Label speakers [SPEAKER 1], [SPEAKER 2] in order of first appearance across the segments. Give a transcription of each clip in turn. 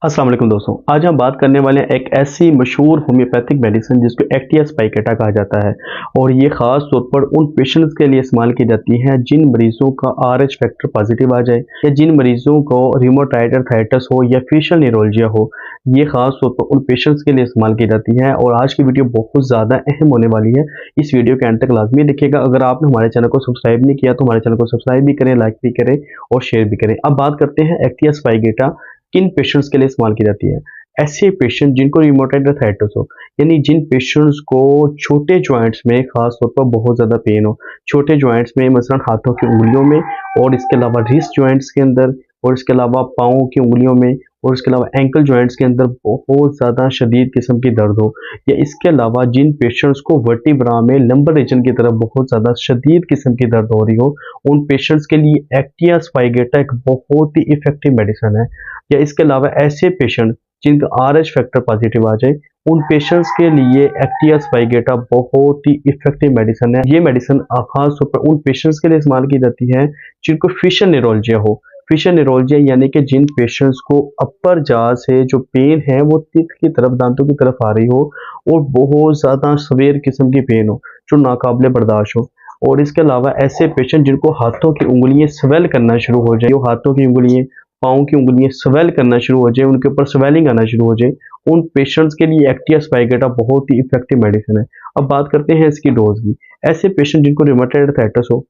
[SPEAKER 1] अस्सलाम वालेकुम दोस्तों, आज हम बात करने वाले हैं एक ऐसी मशहूर होम्योपैथिक मेडिसिन जिसको एक्टिया स्पाइकेटा कहा जाता है। और ये ख़ास तौर पर उन पेशेंट्स के लिए इस्तेमाल की जाती है जिन मरीज़ों का आरएच फैक्टर पॉजिटिव आ जाए या जिन मरीज़ों को रूमेटॉइड अर्थराइटिस हो या फेशियल न्यूरोलजिया हो। ये ख़ास तौर पर उन पेशेंट्स के लिए इस्तेमाल की जाती है और आज की वीडियो बहुत ज़्यादा अहम होने वाली है। इस वीडियो के एंड तक लाजमी देखिएगा। अगर आपने हमारे चैनल को सब्सक्राइब नहीं किया तो हमारे चैनल को सब्सक्राइब भी करें, लाइक भी करें और शेयर भी करें। अब बात करते हैं एक्टिया स्पाइकेटा किन पेशेंट्स के लिए इस्तेमाल की जाती है। ऐसे पेशेंट जिनको रूमेटॉइड अर्थराइटिस हो, यानी जिन पेशेंट्स को छोटे जॉइंट्स में खास तौर पर बहुत ज़्यादा पेन हो, छोटे जॉइंट्स में मसलन हाथों की उंगलियों में और इसके अलावा रिस्ट जॉइंट्स के अंदर और इसके अलावा पाँव की उंगलियों में और इसके अलावा एंकल जॉइंट्स के अंदर बहुत ज़्यादा शदीद किस्म की दर्द हो, या इसके अलावा जिन पेशेंट्स को वर्टिब्रा में लंबर रीजन की तरफ बहुत ज़्यादा शदीद किस्म की दर्द हो रही हो, उन पेशेंट्स के लिए एक्टिया स्पाइकेटा एक बहुत ही इफेक्टिव मेडिसिन है। या इसके अलावा ऐसे पेशेंट जिनका आरएच फैक्टर पॉजिटिव आ जाए, उन पेशेंट्स के लिए एक्टिया स्पाइकेटा बहुत ही इफेक्टिव मेडिसिन है। ये मेडिसिन खास तौर पर उन पेशेंट्स के लिए इस्तेमाल की जाती है जिनको फेशियल न्यूरोलजिया हो। फेशियल न्यूरोलजिया यानी कि जिन पेशेंट्स को अपर जाव से जो पेन है वो टीथ की तरफ, दांतों की तरफ आ रही हो और बहुत ज़्यादा सवेर किस्म की पेन हो जो नाकाबिले बर्दाश्त हो। और इसके अलावा ऐसे पेशेंट जिनको हाथों की उंगलियां स्वेल करना शुरू हो जाए, हाथों की उंगलियां, पाँव की उंगलियां स्वेल करना शुरू हो जाए, उनके ऊपर स्वेलिंग आना शुरू हो जाए, उन पेशेंट्स के लिए एक्टिया स्पाइकेटा बहुत ही इफेक्टिव मेडिसिन है। अब बात करते हैं इसकी डोज की। ऐसे पेशेंट जिनको रूमेटॉइड अर्थराइटिस हो,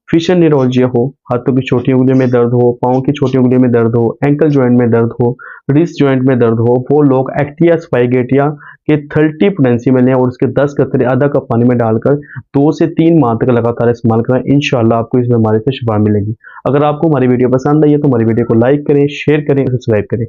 [SPEAKER 1] फेशियल न्यूरोलजिया हो, हाथों की छोटी उंगलियों में दर्द हो, पाँव की छोटी उंगलियों में दर्द हो, एंकल जॉइंट में दर्द हो, रिस्ट जॉइंट में दर्द हो, वो लोग एक्टिया स्पाइकेटा के 30 पोटेंसी में लें और उसके 10 कतरे आधा कप पानी में डालकर 2 से 3 माह तक लगातार इस्तेमाल करें। इंशाल्लाह आपको इस बीमारी से शिफा मिलेगी। अगर आपको हमारी वीडियो पसंद आई है तो हमारी वीडियो को लाइक करें, शेयर करें, सब्सक्राइब करें।